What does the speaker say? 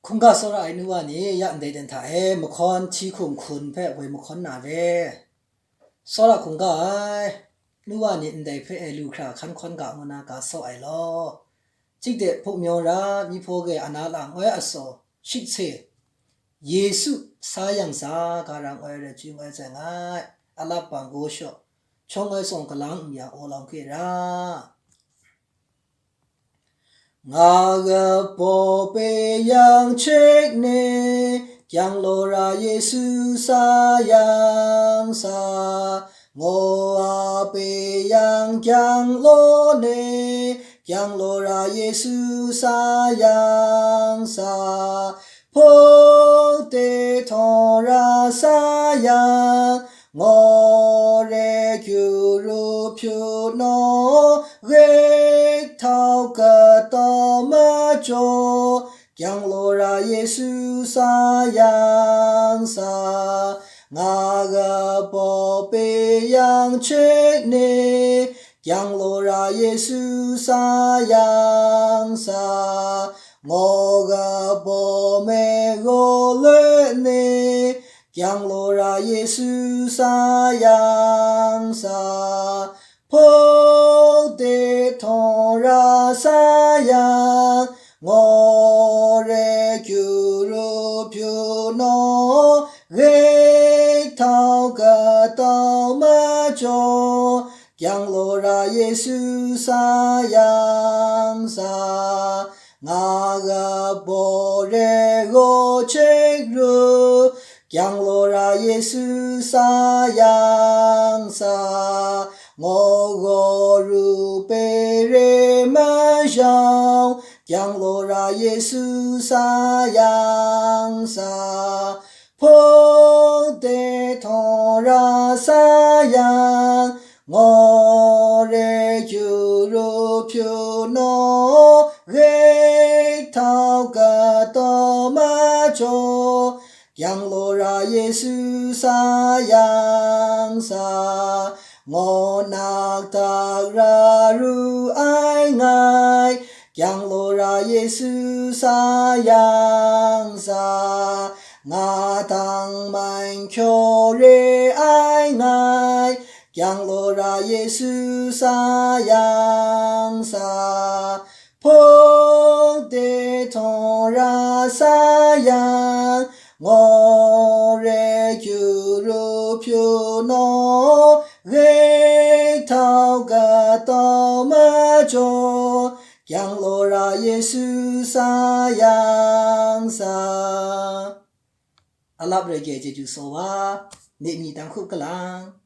Kunga sora ainuwa ni ya ndai den tha e mkhon chi khum khun phe we mkhon na ve sora kunga ai nuwa ni ndai phe e lu khra khan khon ga ngona ka so ai lo chik de phu myo ra mi pho ge ana la ngwe aso shik che yesu sa yang sa ga ra ngwe re chi ngwe che ngai ala pa go sho chong ngwe song ka lang ya o lang ke ra ngà gà bồ bê yang chếch nê yang lô ra Giêsu sa yang sa ngô a bê yang lô nê yang lô ra Giêsu sa yang sa phô tê thọ ra sa yang ngô rê kiu ru piu no ghê thao cờ to ma cho yang lô ra Giêsu sa yang sa ngà gà bồ bê yang chếch nê yang lô ra Giêsu sa yang sa ngô gà bồ mê gô lê nê yang lô ra Giêsu sa yang sa phô tê thọ ra sa yang ngô rê kiu ru piu no ghê thao cờ tao ma cho yang lô ra Giêsu sa yang sa ngà gà bồ rê gô chếch ru yang lô ra Giêsu sa yang sa ngô gô ru bê rê ma yang yang lô ra Giêsu sa yang sa phô tê thọ ra sa yang ngô rê kiu ru piu no ghê thao cờ to ma cho yang lô ra Giêsu sa yang sa ngô nạc tạc ra ru ai ngài yang lô ra Giêsu sa yang sa ngà tăng mạnh cho rê ai ngài yang lô ra Giêsu sa yang sa phô tê thọ ra sa yang ngô rê kiu ru piu no ghê thao cờ to ma cho yang lô ra Giêsu sa yang sa alap re ge je ju so wa ne mi tang khu ka lang